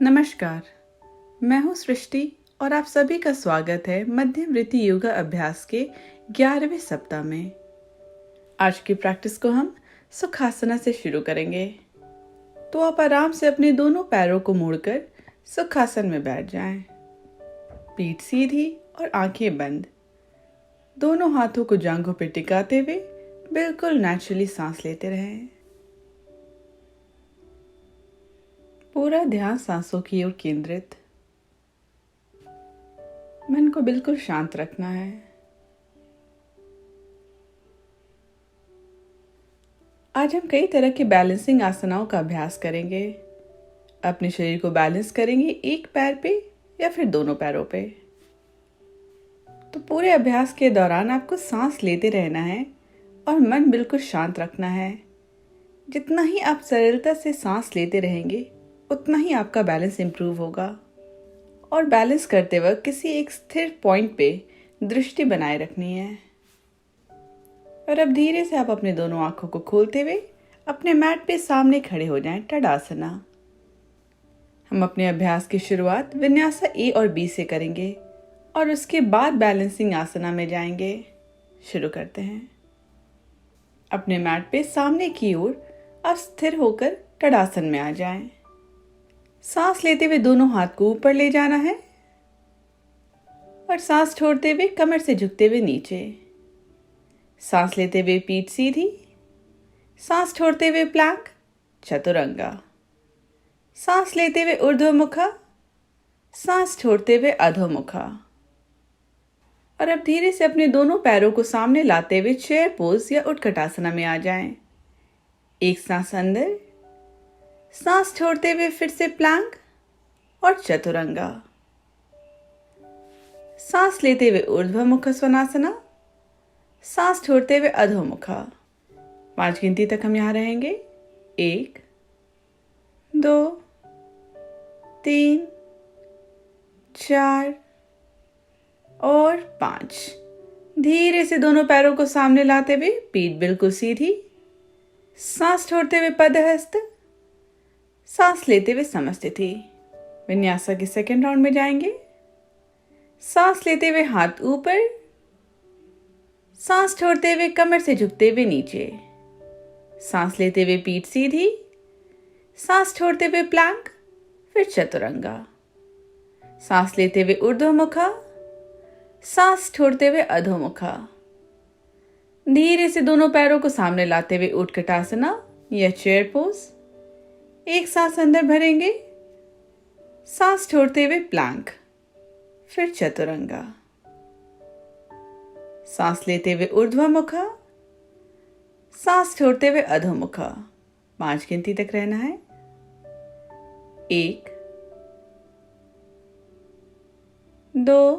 नमस्कार, मैं हूँ सृष्टि और आप सभी का स्वागत है मध्यम योगा अभ्यास के 11वें सप्ताह में। आज की प्रैक्टिस को हम सुखासना से शुरू करेंगे। तो आप आराम से अपने दोनों पैरों को मोड़कर सुखासन में बैठ जाएं। पीठ सीधी और आंखें बंद। दोनों हाथों को जांघों पर टिकाते हुए बिल्कुल नेचुरली सांस लेते रहें। पूरा ध्यान सांसों की ओर केंद्रित। मन को बिल्कुल शांत रखना है। आज हम कई तरह के बैलेंसिंग आसनाओं का अभ्यास करेंगे। अपने शरीर को बैलेंस करेंगे एक पैर पे या फिर दोनों पैरों पे। तो पूरे अभ्यास के दौरान आपको सांस लेते रहना है और मन बिल्कुल शांत रखना है। जितना ही आप सरलता से सांस लेते रहेंगे उतना ही आपका बैलेंस इंप्रूव होगा। और बैलेंस करते वक्त किसी एक स्थिर पॉइंट पे दृष्टि बनाए रखनी है। और अब धीरे से आप अपने दोनों आंखों को खोलते हुए अपने मैट पे सामने खड़े हो जाएं, टडासना। हम अपने अभ्यास की शुरुआत विन्यासा ए और बी से करेंगे और उसके बाद बैलेंसिंग आसना में जाएंगे। शुरू करते हैं। अपने मैट पे सामने की ओर अब स्थिर होकर टडासन में आ जाएं। सांस लेते हुए दोनों हाथ को ऊपर ले जाना है और सांस छोड़ते हुए कमर से झुकते हुए नीचे। सांस लेते हुए पीठ सीधी, सांस छोड़ते हुए प्लैंक, चतुरंगा। सांस लेते हुए ऊर्ध्वमुखा, सांस छोड़ते हुए अधोमुखा। और अब धीरे से अपने दोनों पैरों को सामने लाते हुए चेयर पोज या उत्कटासना में आ जाएं। एक सांस अंदर, सांस छोड़ते हुए फिर से प्लैंक और चतुरंगा। सांस लेते हुए ऊर्ध्वमुख स्वनासना, सांस छोड़ते हुए अधोमुखा। 5 गिनती तक हम यहां रहेंगे। 1, 2, 3, 4 और 5। धीरे से दोनों पैरों को सामने लाते हुए पीठ बिल्कुल सीधी, सांस छोड़ते हुए पदहस्त, सांस लेते हुए समस्थिति। विन्यासा के सेकेंड राउंड में जाएंगे। सांस लेते हुए हाथ ऊपर, सांस छोड़ते हुए कमर से झुकते हुए नीचे। सांस लेते हुए पीठ सीधी, सांस छोड़ते हुए प्लैंक, फिर चतुरंगा। सांस लेते हुए ऊर्ध्वमुखा, सांस छोड़ते हुए अधोमुखा। धीरे से दोनों पैरों को सामने लाते हुए उत्कटासना या चेयर पोज। एक सांस अंदर भरेंगे, सांस छोड़ते हुए प्लैंक, फिर चतुरंगा। सांस लेते हुए ऊर्ध्वमुखा, सांस छोड़ते हुए अधोमुखा। 5 गिनती तक रहना है। 1, 2,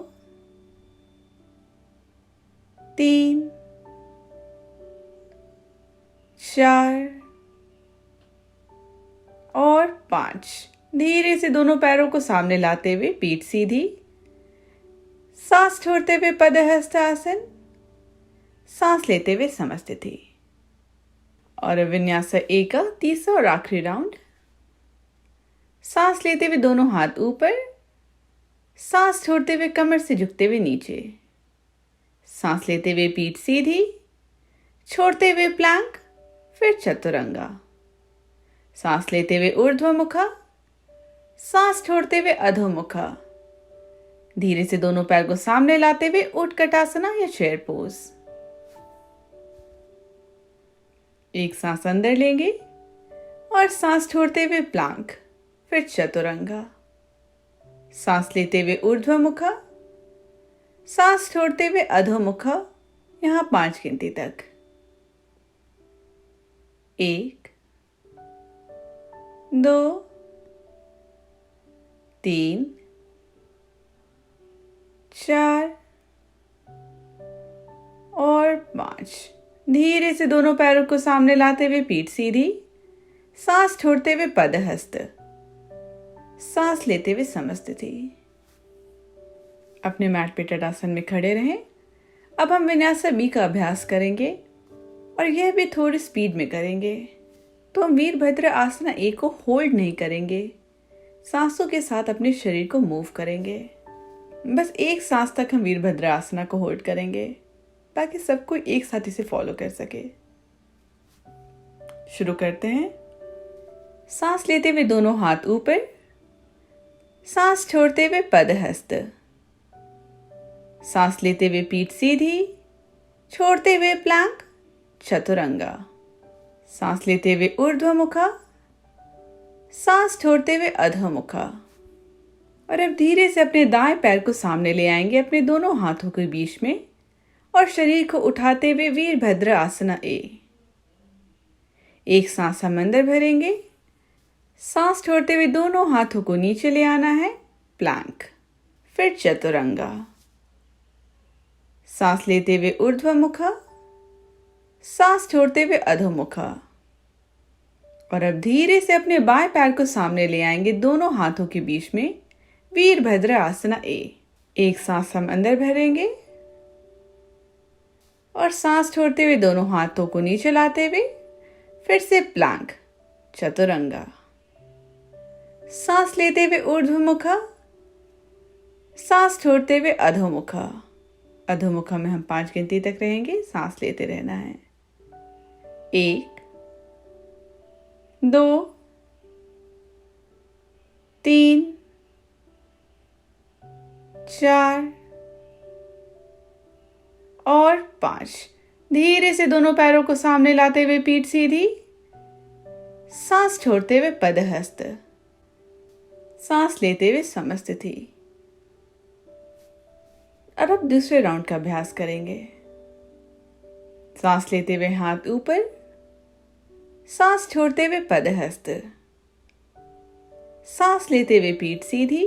3, 4 और 5। धीरे से दोनों पैरों को सामने लाते हुए पीठ सीधी, सांस छोड़ते हुए पदहस्त आसन, सांस लेते हुए समस्थिति। और विन्यासा ए का तीसरा और आखिरी राउंड। सांस लेते हुए दोनों हाथ ऊपर, सांस छोड़ते हुए कमर से झुकते हुए नीचे। सांस लेते हुए पीठ सीधी, छोड़ते हुए प्लैंक, फिर चतुरंगा। सांस लेते हुए ऊर्ध्वमुखा, सांस छोड़ते हुए अधोमुखा। धीरे से दोनों पैर को सामने लाते हुए उत्कटासना या चेयर पोज। एक सांस अंदर लेंगे और सांस छोड़ते हुए प्लैंक, फिर चतुरंगा। सांस लेते हुए ऊर्ध्वमुखा, सांस छोड़ते हुए अधोमुखा। यहां 5 गिनती तक। 1, 2, 3, 4 और 5। धीरे से दोनों पैरों को सामने लाते हुए पीठ सीधी, सांस छोड़ते हुए पदहस्त, सांस लेते हुए समस्थिति। अपने मैट पे टडासन में खड़े रहें। अब हम विन्यासा बी का अभ्यास करेंगे और यह भी थोड़ी स्पीड में करेंगे। तो हम वीरभद्र आसना ए को होल्ड नहीं करेंगे, सांसों के साथ अपने शरीर को मूव करेंगे। बस एक सांस तक हम वीरभद्र आसना को होल्ड करेंगे ताकि सबको एक साथ इसे फॉलो कर सके। शुरू करते हैं। सांस लेते हुए दोनों हाथ ऊपर, सांस छोड़ते हुए पदहस्त। सांस लेते हुए पीठ सीधी, छोड़ते हुए प्लैंक चतुरंगा। सांस लेते हुए ऊर्ध्वमुखा, सांस छोड़ते हुए अधोमुखा। और अब धीरे से अपने दाएं पैर को सामने ले आएंगे अपने दोनों हाथों के बीच में और शरीर को उठाते हुए वीरभद्र आसना ए। एक सांस हम अंदर भरेंगे, सांस छोड़ते हुए दोनों हाथों को नीचे ले आना है, प्लैंक, फिर चतुरंगा। सांस लेते हुए ऊर्ध्वमुखा, सांस छोड़ते हुए अधोमुखा। और अब धीरे से अपने बाएं पैर को सामने ले आएंगे दोनों हाथों के बीच में, वीरभद्र आसना ए। एक सांस हम अंदर भरेंगे और सांस छोड़ते हुए दोनों हाथों को नीचे लाते हुए फिर से प्लैंक चतुरंगा। सांस लेते हुए ऊर्ध्वमुखा, सांस छोड़ते हुए अधोमुखा। अधोमुखा में हम 5 गिनती तक रहेंगे, सांस लेते रहना है। 1 2 3 4 और 5। धीरे से दोनों पैरों को सामने लाते हुए पीठ सीधी, सांस छोड़ते हुए पदहस्त। सांस लेते हुए समस्थिति। अब दूसरे राउंड का अभ्यास करेंगे। सांस लेते हुए हाथ ऊपर, सांस छोड़ते हुए पदहस्त। सांस लेते हुए पीठ सीधी,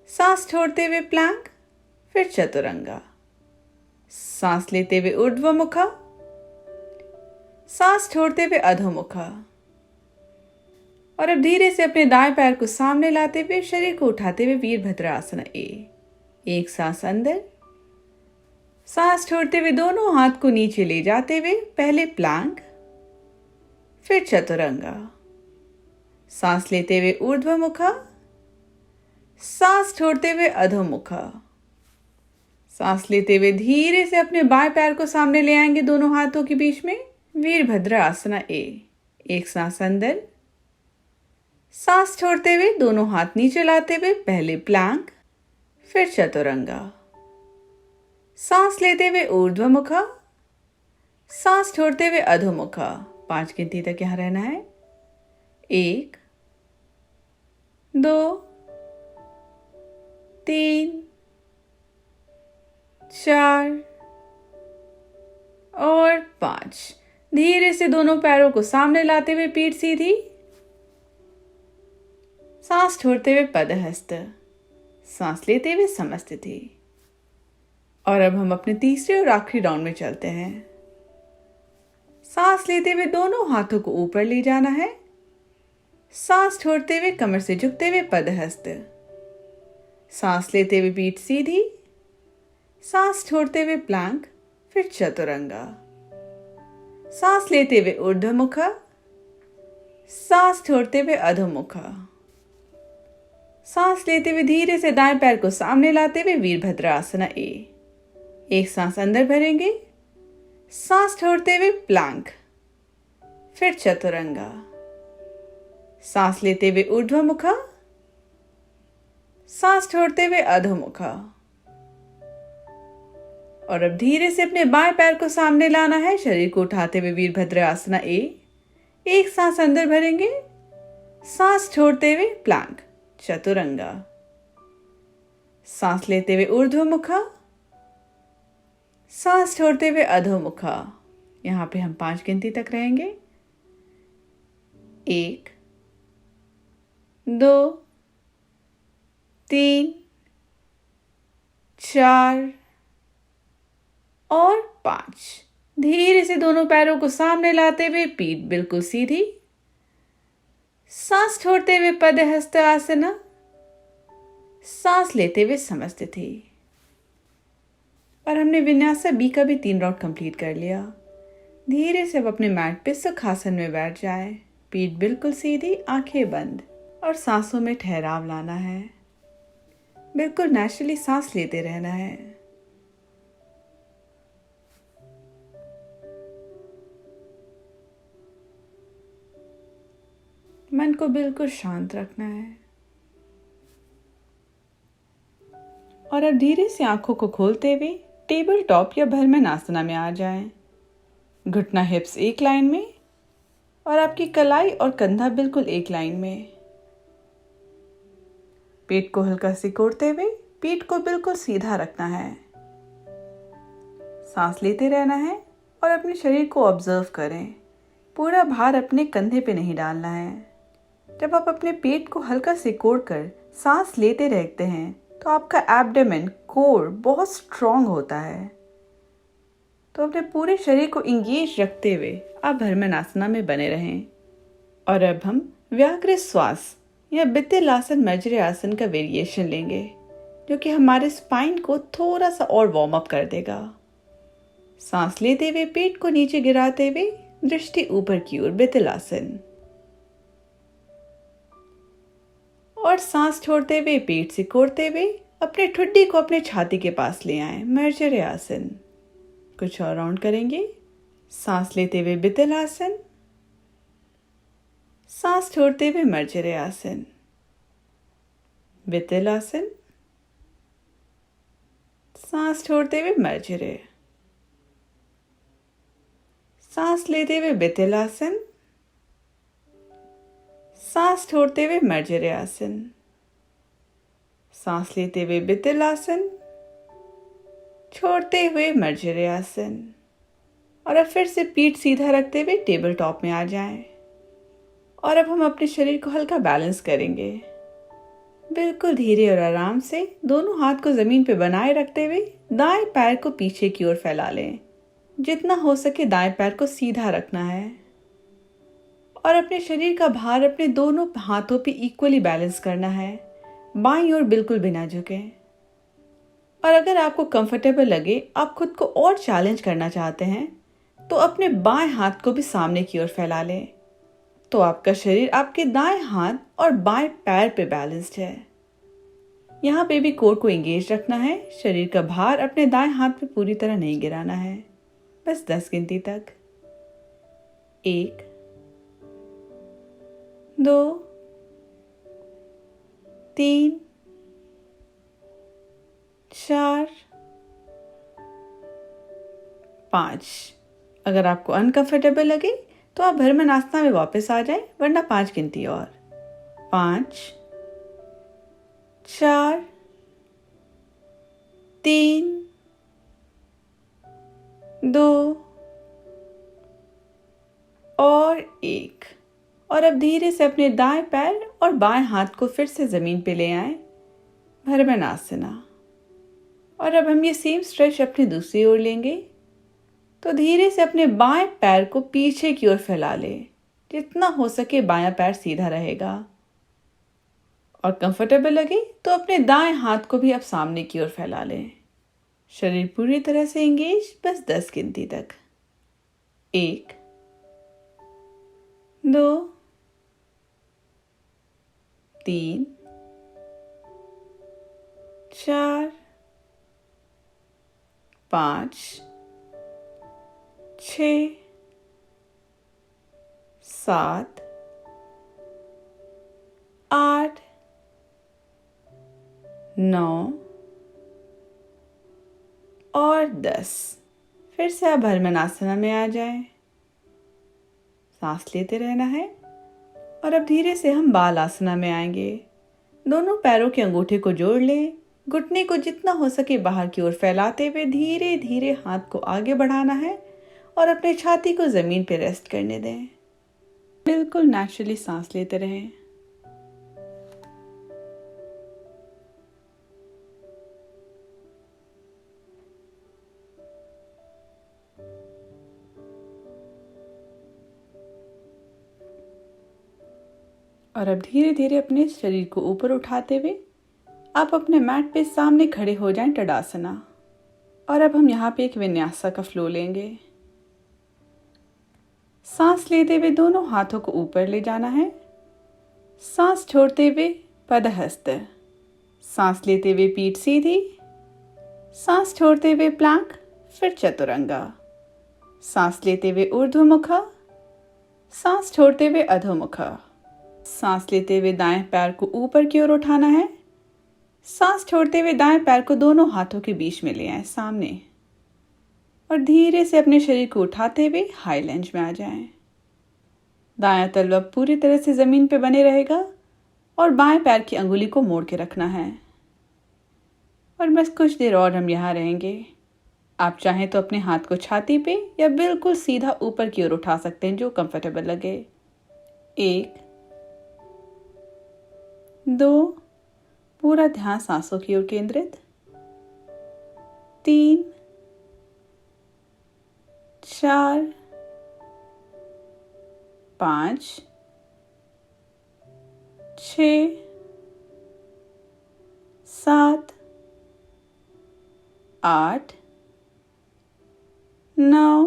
सांस छोड़ते हुए प्लैंक, फिर चतुरंगा। सांस लेते हुए ऊर्ध्वमुखा, सांस छोड़ते हुए अधोमुखा। और अब धीरे से अपने दाएं पैर को सामने लाते हुए शरीर को उठाते हुए वीरभद्र आसना ए। एक सांस अंदर, सांस छोड़ते हुए दोनों हाथ को नीचे ले जाते हुए पहले प्लैंक, फिर चतुरंगा। सांस लेते हुए ऊर्ध्वमुखा, सांस छोड़ते हुए अधोमुखा। सांस लेते हुए धीरे से अपने बाएं पैर को सामने ले आएंगे दोनों हाथों के बीच में, वीरभद्र आसना ए। एक सांस अंदर, सांस छोड़ते हुए दोनों हाथ नीचे लाते हुए पहले प्लैंक, फिर चतुरंगा। सांस लेते हुए ऊर्ध्वमुखा, सांस छोड़ते हुए अधोमुखा। 5 गिनती तक यहां रहना है। 1 2 3 4 और 5। धीरे से दोनों पैरों को सामने लाते हुए पीठ सीधी, सांस छोड़ते हुए पदहस्त। सांस लेते हुए समस्थिति। और अब हम अपने तीसरे और आखिरी राउंड में चलते हैं। सांस लेते हुए दोनों हाथों को ऊपर ले जाना है, सांस छोड़ते हुए कमर से झुकते हुए पदहस्त। सांस लेते हुए पीठ सीधी, सांस छोड़ते हुए प्लैंक, फिर चतुरंगा। सांस लेते हुए ऊर्ध्वमुखा, सांस छोड़ते हुए अधोमुखा। सांस लेते हुए धीरे से दाएं पैर को सामने लाते हुए वीरभद्र आसना ए। एक सांस अंदर भरेंगे, सांस छोड़ते हुए प्लैंक, फिर चतुरंगा। सांस लेते हुए ऊर्ध्वमुखा, सांस छोड़ते हुए अधोमुखा। और अब धीरे से अपने बाएं पैर को सामने लाना है, शरीर को उठाते हुए वीरभद्र आसना ए। एक सांस अंदर भरेंगे, सांस छोड़ते हुए प्लैंक, चतुरंगा। सांस लेते हुए ऊर्ध्वमुखा, सांस छोड़ते हुए अधोमुखा। यहां पे हम 5 गिनती तक रहेंगे। 1 2 3 4 और 5। धीरे से दोनों पैरों को सामने लाते हुए पीठ बिल्कुल सीधी, सांस छोड़ते हुए पदहस्त आसना। सांस लेते हुए समस्थिति। और हमने विन्यासा बी का भी 3 राउंड कंप्लीट कर लिया। धीरे से अब अपने मैट पे सुखासन में बैठ जाए, पीठ बिल्कुल सीधी, आंखें बंद। और सांसों में ठहराव लाना है। बिल्कुल नेचुरली सांस लेते रहना है। मन को बिल्कुल शांत रखना है। और अब धीरे से आंखों को खोलते हुए टेबल टॉप या भ्रमर आसना में आ जाएं। घुटना हिप्स एक लाइन में और आपकी कलाई और कंधा बिल्कुल एक लाइन में। पेट को हल्का सिकोड़ते हुए पीठ को बिल्कुल सीधा रखना है। सांस लेते रहना है और अपने शरीर को ऑब्जर्व करें। पूरा भार अपने कंधे पे नहीं डालना है। जब आप अपने पेट को हल्का सिकोड़ कर सांस लेते रहते हैं तो आपका एब्डोमेन कोर बहुत स्ट्रांग होता है। तो अपने पूरे शरीर को इंगेज रखते हुए आप भ्रमरासना में बने रहें। और अब हम व्याघ्र श्वास या बित्तिलासन मर्जरी का वेरिएशन लेंगे, जो कि हमारे स्पाइन को थोड़ा सा और वार्म अप कर देगा। सांस लेते हुए पेट को नीचे गिराते हुए दृष्टि ऊपर की ओर बित्तिलासन। और सांस छोड़ते हुए पेट सिकोड़ते हुए अपने ठुड्डी को अपने छाती के पास ले आए, मर्जरी आसन। कुछ और राउंड करेंगे। सांस लेते हुए बित्तिलासन, सांस छोड़ते हुए मर्जरी आसन, बित्तिलासन, सांस छोड़ते हुए मर्जरी, सांस लेते हुए बित्तिलासन, सांस छोड़ते हुए मर्जरी आसन, सांस लेते हुए बित्तिलासन, छोड़ते हुए मर्जरी आसन। और अब फिर से पीठ सीधा रखते हुए टेबल टॉप में आ जाएं। और अब हम अपने शरीर को हल्का बैलेंस करेंगे। बिल्कुल धीरे और आराम से दोनों हाथ को जमीन पर बनाए रखते हुए दाएं पैर को पीछे की ओर फैला लें। जितना हो सके दाएं पैर को सीधा रखना है और अपने शरीर का भार अपने दोनों हाथों पे इक्वली बैलेंस करना है, बाईं ओर बिल्कुल बिना झुके। और अगर आपको कंफर्टेबल लगे, आप खुद को और चैलेंज करना चाहते हैं, तो अपने बाएं हाथ को भी सामने की ओर फैला लें। तो आपका शरीर आपके दाएं हाथ और बाएं पैर पे बैलेंस्ड है। यहाँ पे भी कोर को एंगेज रखना है। शरीर का भार अपने दाएं हाथ पे पूरी तरह नहीं गिराना है। बस 10 गिनती तक। 1, 2, 3, 4, 5। अगर आपको अनकंफर्टेबल लगे तो आप भ्रमरासना में वापस आ जाएं, वरना 5 गिनती और। 5, 4, 3, 2 और 1। और अब धीरे से अपने दाएं पैर और बाएं हाथ को फिर से जमीन पे ले आएं, भ्रमरासना। और अब हम ये सेम स्ट्रेच अपनी दूसरी ओर लेंगे। तो धीरे से अपने बाएं पैर को पीछे की ओर फैला लें। जितना हो सके बायां पैर सीधा रहेगा। और कंफर्टेबल लगे तो अपने दाएं हाथ को भी अब सामने की ओर फैला लें। शरीर पूरी तरह से एंगेज। बस 10 गिनती तक। 1, 2, 3, 4, 5, 6, 7, 8, 9 और 10। फिर से आप भ्रमरासना में आ जाएं। सांस लेते रहना है। और अब धीरे से हम बाल आसना में आएंगे। दोनों पैरों के अंगूठे को जोड़ लें। घुटने को जितना हो सके बाहर की ओर फैलाते हुए धीरे धीरे हाथ को आगे बढ़ाना है और अपने छाती को जमीन पर रेस्ट करने दें। बिल्कुल नेचुरली सांस लेते रहें। और अब धीरे धीरे अपने शरीर को ऊपर उठाते हुए आप अपने मैट पे सामने खड़े हो जाएं, टडासना। और अब हम यहाँ पे एक विन्यासा का फ्लो लेंगे। सांस लेते हुए दोनों हाथों को ऊपर ले जाना है। सांस छोड़ते हुए पदहस्त, सांस लेते हुए पीठ सीधी, सांस छोड़ते हुए प्लैंक, फिर चतुरंगा, सांस लेते हुए ऊर्ध्वमुख, सांस छोड़ते हुए अधोमुख। सांस लेते हुए दाएं पैर को ऊपर की ओर उठाना है। सांस छोड़ते हुए दाएं पैर को दोनों हाथों के बीच में ले आए सामने और धीरे से अपने शरीर को उठाते हुए हाई लंज में आ जाएं। दायां तलवा पूरी तरह से जमीन पे बने रहेगा और बाएं पैर की अंगुली को मोड़ के रखना है। और बस कुछ देर और हम यहाँ रहेंगे। आप चाहें तो अपने हाथ को छाती पे या बिल्कुल सीधा ऊपर की ओर उठा सकते हैं, जो कंफर्टेबल लगे। 1 2, पूरा ध्यान सांसों की ओर केंद्रित। 3 4 5 6 7 8 9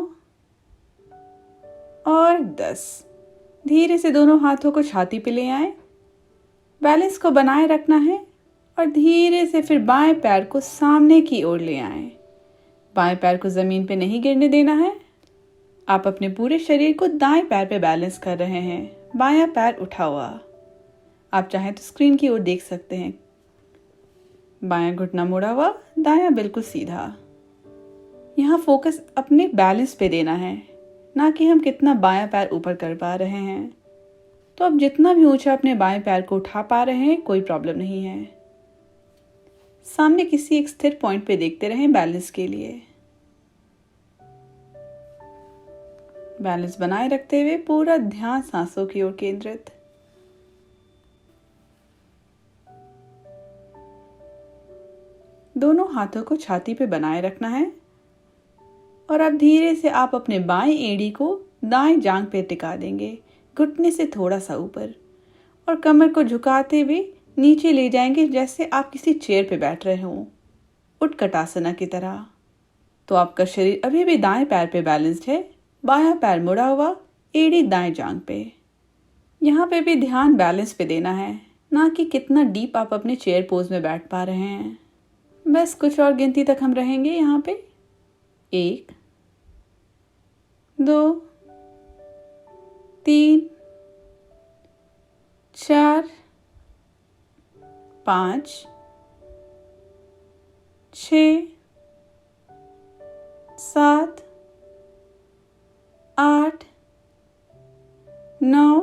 और 10। धीरे से दोनों हाथों को छाती पे ले आए। बैलेंस को बनाए रखना है और धीरे से फिर बाएं पैर को सामने की ओर ले आए। बाएं पैर को जमीन पे नहीं गिरने देना है। आप अपने पूरे शरीर को दाएं पैर पे बैलेंस कर रहे हैं, बायां पैर उठा हुआ। आप चाहें तो स्क्रीन की ओर देख सकते हैं। बायां घुटना मुड़ा हुआ, दायां बिल्कुल सीधा। यहाँ फोकस अपने बैलेंस पे देना है, ना कि हम कितना बायां पैर ऊपर कर पा रहे हैं। तो अब जितना भी ऊंचा अपने बाएं पैर को उठा पा रहे हैं, कोई प्रॉब्लम नहीं है। सामने किसी एक स्थिर पॉइंट पे देखते रहें बैलेंस के लिए। बैलेंस बनाए रखते हुए पूरा ध्यान सांसों की ओर केंद्रित। दोनों हाथों को छाती पे बनाए रखना है और अब धीरे से आप अपने बाएं एड़ी को दाएं जांघ पे टिका देंगे, घुटने से थोड़ा सा ऊपर, और कमर को झुकाते हुए नीचे ले जाएंगे, जैसे आप किसी चेयर पे बैठ रहे हों, उत्कटासना की तरह। तो आपका शरीर अभी भी दाएं पैर पे बैलेंस्ड है, बायां पैर मुड़ा हुआ, एड़ी दाएं जांघ पे। यहाँ पे भी ध्यान बैलेंस पे देना है, ना कि कितना डीप आप अपने चेयर पोज में बैठ पा रहे हैं। बस कुछ और गिनती तक हम रहेंगे यहाँ पे। 1 2 3 4 5 6 7 8 9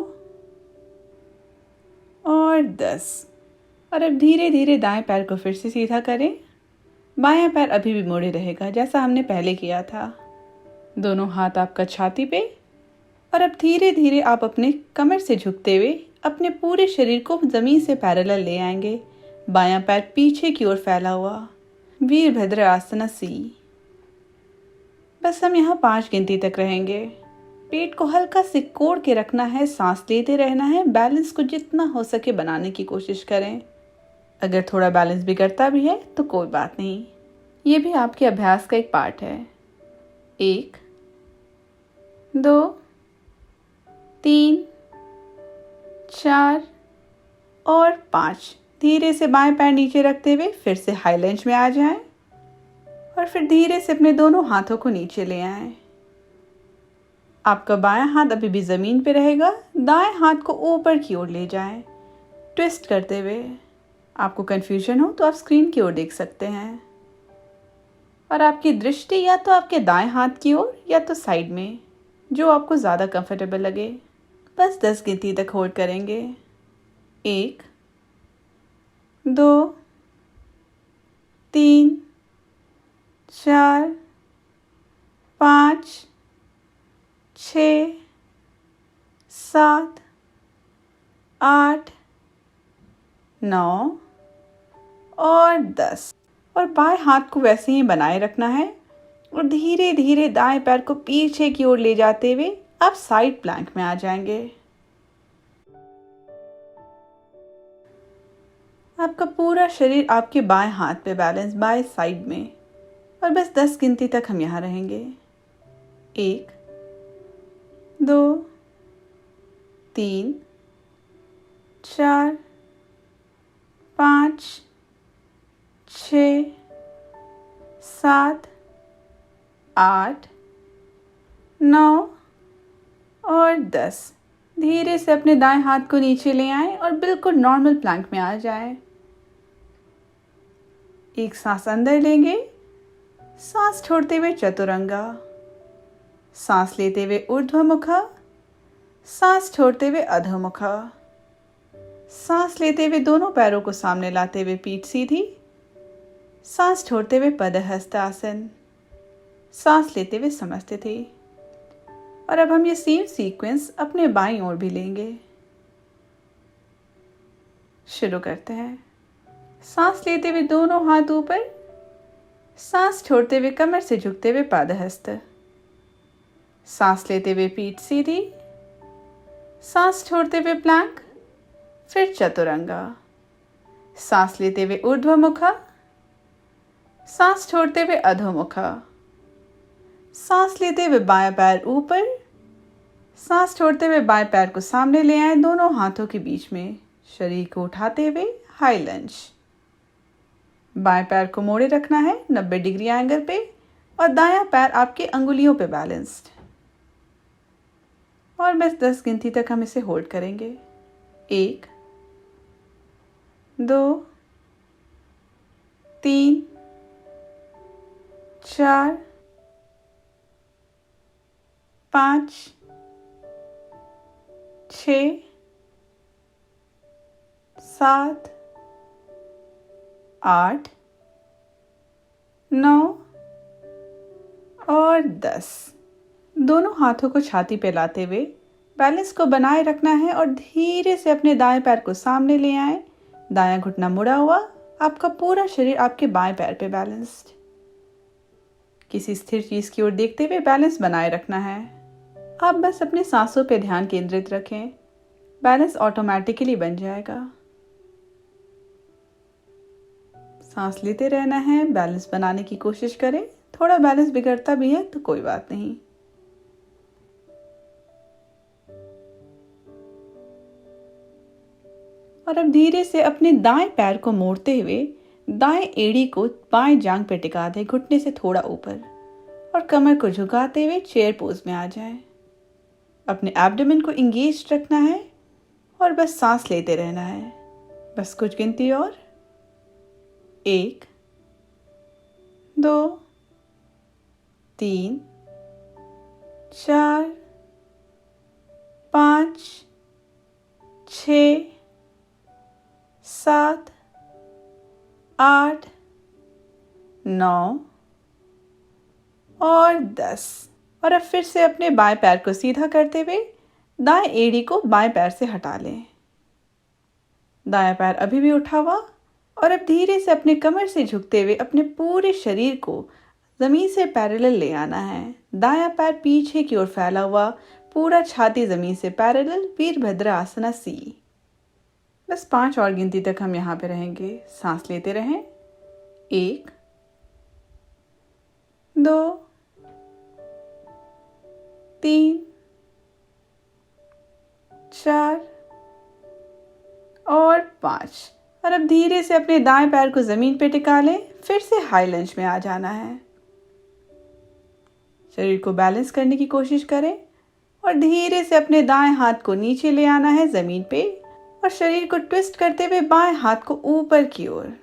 और 10। और अब धीरे धीरे दाएं पैर को फिर से सीधा करें। बायां पैर अभी भी मुड़े रहेगा, जैसा हमने पहले किया था। दोनों हाथ आपका छाती पे, और अब धीरे धीरे आप अपने कमर से झुकते हुए अपने पूरे शरीर को जमीन से पैरेलल ले आएंगे। बायां पैर पीछे की ओर फैला हुआ, वीरभद्र आसना सी। बस हम यहाँ 5 गिनती तक रहेंगे। पेट को हल्का सिकोड़ के रखना है, सांस लेते रहना है। बैलेंस को जितना हो सके बनाने की कोशिश करें। अगर थोड़ा बैलेंस बिगड़ता भी है तो कोई बात नहीं, ये भी आपके अभ्यास का एक पार्ट है। 1 2 3 4 और 5। धीरे से बाएं पैर नीचे रखते हुए फिर से हाई लंज में आ जाएं और फिर धीरे से अपने दोनों हाथों को नीचे ले आएं। आपका बायां हाथ अभी भी जमीन पे रहेगा, दाएं हाथ को ऊपर की ओर ले जाएं, ट्विस्ट करते हुए। आपको कंफ्यूजन हो तो आप स्क्रीन की ओर देख सकते हैं, और आपकी दृष्टि या तो आपके दाएं हाथ की ओर या तो साइड में, जो आपको ज़्यादा कंफर्टेबल लगे। बस 10 गिनती तक होल्ड करेंगे। 1 2 3 4 5 6 7 8 9 और 10। और बाएं हाथ को वैसे ही बनाए रखना है और धीरे धीरे दाएं पैर को पीछे की ओर ले जाते हुए आप साइड प्लैंक में आ जाएंगे। आपका पूरा शरीर आपके बाएं हाथ पे बैलेंस, बाएं साइड में। और बस 10 गिनती तक हम यहाँ रहेंगे। 1 2 3 4, 5, 6, 7, 8, 9 और 10। धीरे से अपने दाएं हाथ को नीचे ले आएं और बिल्कुल नॉर्मल प्लैंक में आ जाएं। एक सांस अंदर लेंगे, सांस छोड़ते हुए चतुरंगा, सांस लेते हुए ऊर्ध्वमुखा, सांस छोड़ते हुए अधोमुखा, सांस लेते हुए दोनों पैरों को सामने लाते हुए पीठ सीधी, सांस छोड़ते हुए पदहस्त आसन, सांस लेते हुए समस्थिति। और अब हम ये सेम सीक्वेंस अपने बाईं ओर भी लेंगे। शुरू करते हैं। सांस लेते हुए दोनों हाथ ऊपर, सांस छोड़ते हुए कमर से झुकते हुए पादहस्त, सांस लेते हुए पीठ सीधी, सांस छोड़ते हुए प्लैंक, फिर चतुरंगा, सांस लेते हुए ऊर्ध्वमुखा, सांस छोड़ते हुए अधोमुखा, सांस लेते हुए बायां पैर ऊपर, सांस छोड़ते हुए बाएं पैर को सामने ले आए दोनों हाथों के बीच में, शरीर को उठाते हुए हाई लंज। बाएं पैर को मोड़े रखना है 90 डिग्री एंगल पे और दायां पैर आपके अंगुलियों पे बैलेंस्ड। और बस 10 गिनती तक हम इसे होल्ड करेंगे। 1, 2, 3, 4, 5, 6, 7, 8, 9 और 10। दोनों हाथों को छाती पे लाते हुए बैलेंस को बनाए रखना है और धीरे से अपने दाएं पैर को सामने ले आए। दायां घुटना मुड़ा हुआ, आपका पूरा शरीर आपके बाएं पैर पे बैलेंस्ड। किसी स्थिर चीज की ओर देखते हुए बैलेंस बनाए रखना है। आप बस अपने सांसों पे ध्यान केंद्रित रखें, बैलेंस ऑटोमेटिकली बन जाएगा। सांस लेते रहना है, बैलेंस बनाने की कोशिश करें। थोड़ा बैलेंस बिगड़ता भी है तो कोई बात नहीं। और अब धीरे से अपने दाएं पैर को मोड़ते हुए दाएं एड़ी को बाएं जांघ पे टिका दें, घुटने से थोड़ा ऊपर, और कमर को झुकाते हुए चेयर पोज में आ जाएं। अपने एब्डोमेन को इंगेज रखना है और बस सांस लेते रहना है। बस कुछ गिनती और। 1, 2, 3, 4, 5, 6, 7, 8, 9 और 10। और अब फिर से अपने बाएं पैर को सीधा करते हुए दाएं एड़ी को बाएं पैर से हटा लें। दायां पैर अभी भी उठा हुआ और अब धीरे से अपने कमर से झुकते हुए अपने पूरे शरीर को जमीन से पैरेलल ले आना है। दायां पैर पीछे की ओर फैला हुआ, पूरा छाती जमीन से पैरेलल, वीरभद्र आसना सी। बस 5 और गिनती तक हम यहाँ पे रहेंगे। सांस लेते रहें। 1, 2, 3, 4 और 5। और अब धीरे से अपने दाएं पैर को जमीन पे टिका लें। फिर से हाई लंज में आ जाना है। शरीर को बैलेंस करने की कोशिश करें और धीरे से अपने दाएं हाथ को नीचे ले आना है जमीन पे और शरीर को ट्विस्ट करते हुए बाएं हाथ को ऊपर की ओर।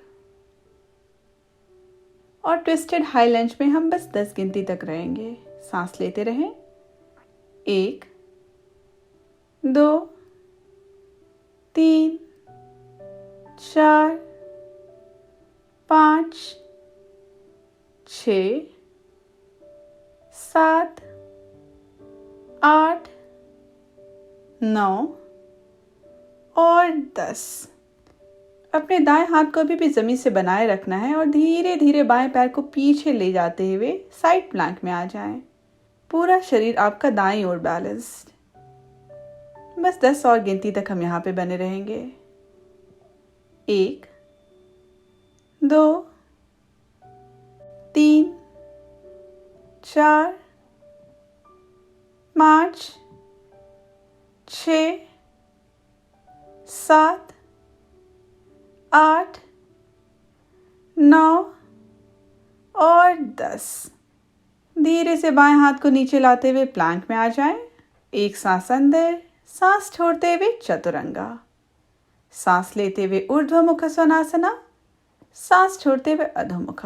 और ट्विस्टेड हाई लंज में हम बस 10 गिनती तक रहेंगे। सांस लेते रहें। 1, 2, 3, 4, 5, 6, 7, 8, 9 और 10। अपने दाएं हाथ को अभी भी जमीन से बनाए रखना है और धीरे धीरे बाएं पैर को पीछे ले जाते हुए साइड प्लैंक में आ जाएं। पूरा शरीर आपका दाईं ओर बैलेंस्ड। बस 10 और गिनती तक हम यहाँ पे बने रहेंगे। 1, 2, 3, 4, 5, 6, 7, 8, 9 और 10। धीरे से बाएं हाथ को नीचे लाते हुए प्लैंक में आ जाएं। एक सांस अंदर, सांस छोड़ते हुए चतुरंगा। सांस लेते हुए ऊर्ध्वमुख स्वनासना, सांस छोड़ते हुए अधोमुख।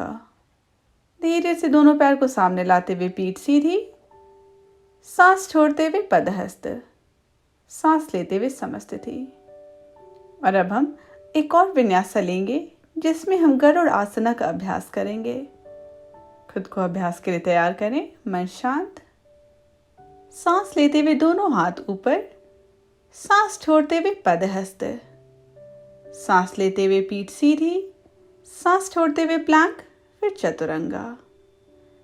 धीरे से दोनों पैर को सामने लाते हुए पीठ सीधी, सांस छोड़ते हुए पदहस्त, सांस लेते हुए समस्थिति। और अब हम एक और विन्यास लेंगे जिसमें हम गरुड़ आसना का अभ्यास करेंगे। खुद को अभ्यास के लिए तैयार करें, मन शांत। सांस लेते हुए दोनों हाथ ऊपर, सांस छोड़ते हुए पदहस्त, सांस लेते हुए पीठ सीधी, सांस छोड़ते हुए प्लैंक, फिर चतुरंगा।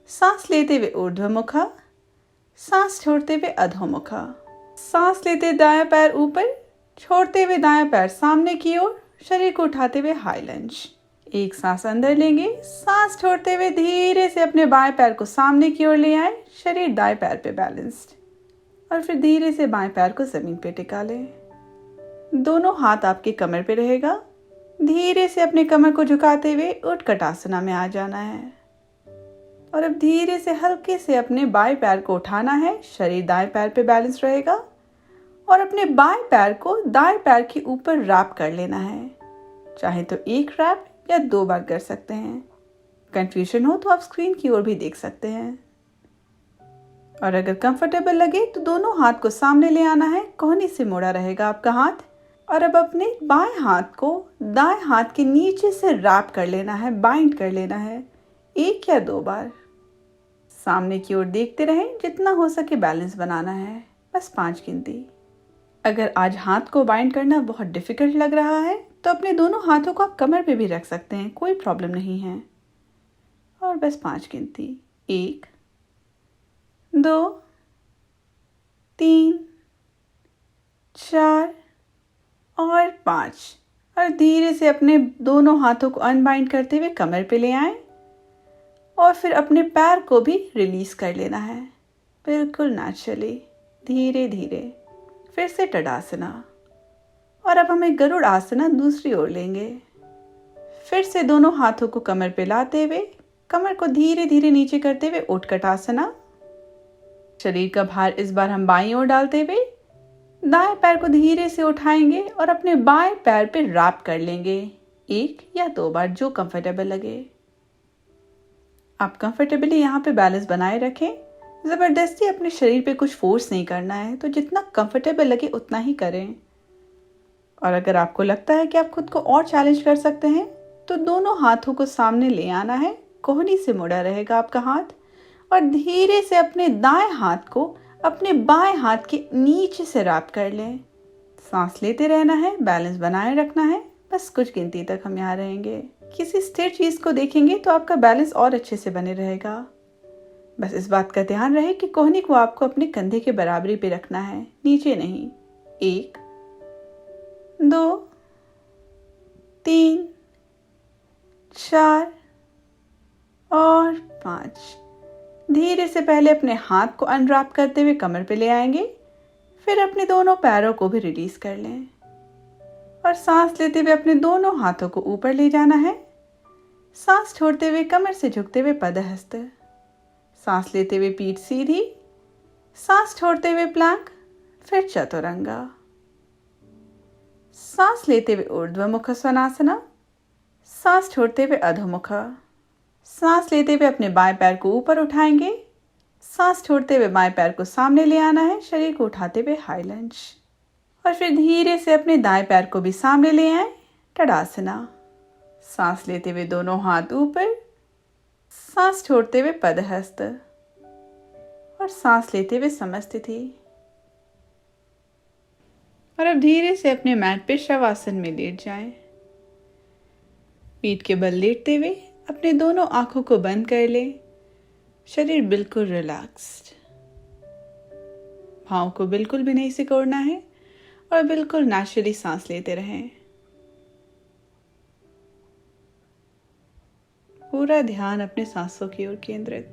सांस लेते हुए ऊर्ध्वमुख, सांस छोड़ते हुए अधोमुख। सांस लेते दायां पैर ऊपर, छोड़ते हुए दायां पैर सामने की ओर, शरीर को उठाते हुए हाई लंज। एक सांस अंदर लेंगे, सांस छोड़ते हुए धीरे से अपने बाएं पैर को सामने की ओर ले आए, शरीर दाएं पैर पे बैलेंस्ड। और फिर धीरे से बाएं पैर को जमीन पे टिका लें। दोनों हाथ आपके कमर पे रहेगा। धीरे से अपने कमर को झुकाते हुए उत्कटासना में आ जाना है। और अब धीरे से हल्के से अपने बाएं पैर को उठाना है, शरीर दाएं पैर पे बैलेंस रहेगा। और अपने बाएं पैर को दाएं पैर के ऊपर रैप कर लेना है। चाहे तो एक रैप या 2 बार कर सकते हैं। कंफ्यूजन हो तो आप स्क्रीन की ओर भी देख सकते हैं। और अगर कंफर्टेबल लगे तो दोनों हाथ को सामने ले आना है, कोहनी से मोड़ा रहेगा आपका हाथ। और अब अपने बाएं हाथ को दाएं हाथ के नीचे से रैप कर लेना है, बाइंड कर लेना है 1 या 2 बार। सामने की ओर देखते रहें, जितना हो सके बैलेंस बनाना है, बस 5 गिनती। अगर आज हाथ को बाइंड करना बहुत डिफिकल्ट लग रहा है तो अपने दोनों हाथों को आप कमर पे भी रख सकते हैं, कोई प्रॉब्लम नहीं है। और बस 5 गिनती, 1, 2, 3, 4 और 5। और धीरे से अपने दोनों हाथों को अनबाइंड करते हुए कमर पे ले आएं। और फिर अपने पैर को भी रिलीज कर लेना है, बिल्कुल नेचुरली, धीरे धीरे। फिर से तड़ासना। और अब हम एक गरुड़ आसना दूसरी ओर लेंगे। फिर से दोनों हाथों को कमर पे लाते हुए कमर को धीरे धीरे नीचे करते हुए उत्कटासना। शरीर का भार इस बार हम बाईं ओर डालते हुए दाएं पैर को धीरे से उठाएंगे और अपने बाएं पैर पे रैप कर लेंगे 1 या 2 बार, जो कंफर्टेबल लगे। आप कंफर्टेबली यहाँ पे बैलेंस बनाए रखें। जबरदस्ती अपने शरीर पे कुछ फोर्स नहीं करना है, तो जितना कंफर्टेबल लगे उतना ही करें। और अगर आपको लगता है कि आप खुद को और चैलेंज कर सकते हैं तो दोनों हाथों को सामने ले आना है, कोहनी से मुड़ा रहेगा आपका हाथ। और धीरे से अपने दाएं हाथ को अपने बाएं हाथ के नीचे से रैप कर लें। सांस लेते रहना है, बैलेंस बनाए रखना है, बस कुछ गिनती तक हम यहाँ रहेंगे। किसी स्थिर चीज को देखेंगे तो आपका बैलेंस और अच्छे से बने रहेगा। बस इस बात का ध्यान रहे कि कोहनी को आपको अपने कंधे के बराबरी पे रखना है, नीचे नहीं। 1, 2, 3, 4 और 5। धीरे से पहले अपने हाथ को अनरैप करते हुए कमर पे ले आएंगे, फिर अपने दोनों पैरों को भी रिलीज कर लें। और सांस लेते हुए अपने दोनों हाथों को ऊपर ले जाना है। सांस छोड़ते हुए कमर से झुकते हुए पदहस्त। सांस लेते हुए पीठ सीधी, सांस छोड़ते हुए प्लैंक, फिर चतुरंगा। सांस लेते हुए ऊर्ध्वमुख स्वनासना, सांस छोड़ते हुए अधोमुख। सांस लेते हुए अपने बाएं पैर को ऊपर उठाएंगे, सांस छोड़ते हुए बाएं पैर को सामने ले आना है, शरीर को उठाते हुए हाई लंज। और फिर धीरे से अपने दाएं पैर को भी सामने ले आए, तड़ासना। सांस लेते हुए दोनों हाथ ऊपर, सांस छोड़ते हुए पदहस्त और सांस लेते हुए समस्थिति। और अब धीरे से अपने मैट पे शवासन में लेट जाएं। पीठ के बल लेटते हुए अपने दोनों आंखों को बंद कर लें। शरीर बिल्कुल रिलैक्स्ड, पाँव को बिल्कुल भी नहीं सिकोड़ना है और बिल्कुल नेचुरली सांस लेते रहें। पूरा ध्यान अपने सांसों की ओर केंद्रित।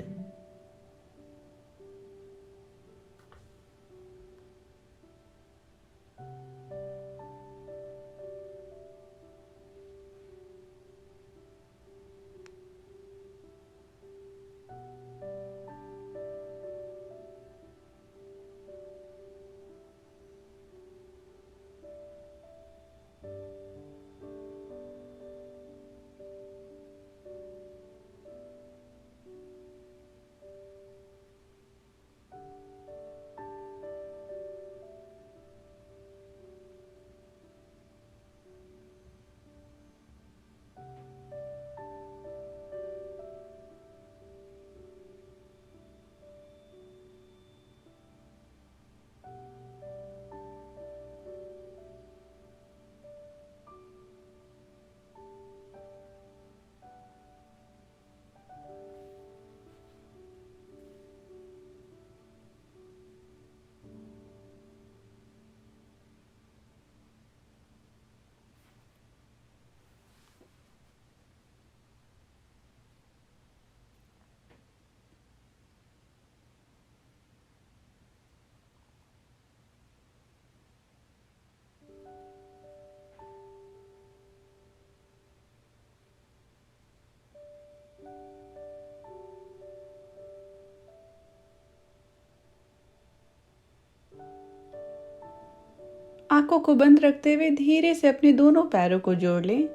आंखों को बंद रखते हुए धीरे से अपने दोनों पैरों को जोड़ लें।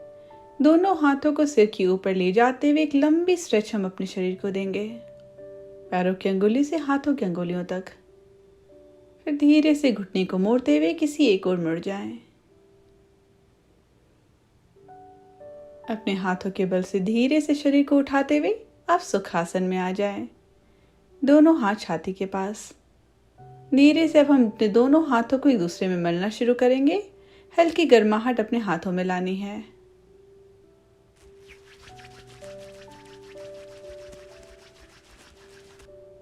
दोनों हाथों को सिर के ऊपर ले जाते हुए एक लंबी स्ट्रेच हम अपने शरीर को देंगे, पैरों की अंगुली से हाथों की अंगुलियों तक। फिर धीरे से घुटने को मोड़ते हुए किसी एक ओर मुड़ जाएं। अपने हाथों के बल से धीरे से शरीर को उठाते हुए आप सुखासन में आ जाएं। दोनों हाथ छाती के पास। धीरे से अब हम अपने दोनों हाथों को एक दूसरे में मलना शुरू करेंगे। हल्की गर्माहट अपने हाथों में लानी है।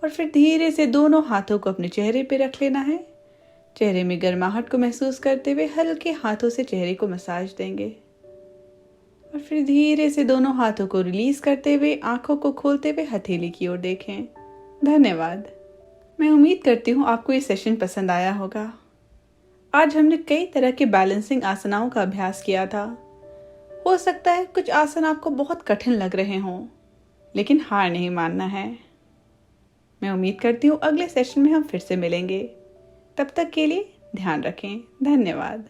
और फिर धीरे से दोनों हाथों को अपने चेहरे पे रख लेना है। चेहरे में गर्माहट को महसूस करते हुए हल्के हाथों से चेहरे को मसाज देंगे। और फिर धीरे से दोनों हाथों को रिलीज करते हुए आंखों को खोलते हुए हथेली की ओर देखें। धन्यवाद। मैं उम्मीद करती हूँ आपको ये सेशन पसंद आया होगा। आज हमने कई तरह के बैलेंसिंग आसनाओं का अभ्यास किया था। हो सकता है कुछ आसन आपको बहुत कठिन लग रहे हों, लेकिन हार नहीं मानना है। मैं उम्मीद करती हूँ अगले सेशन में हम फिर से मिलेंगे। तब तक के लिए ध्यान रखें। धन्यवाद।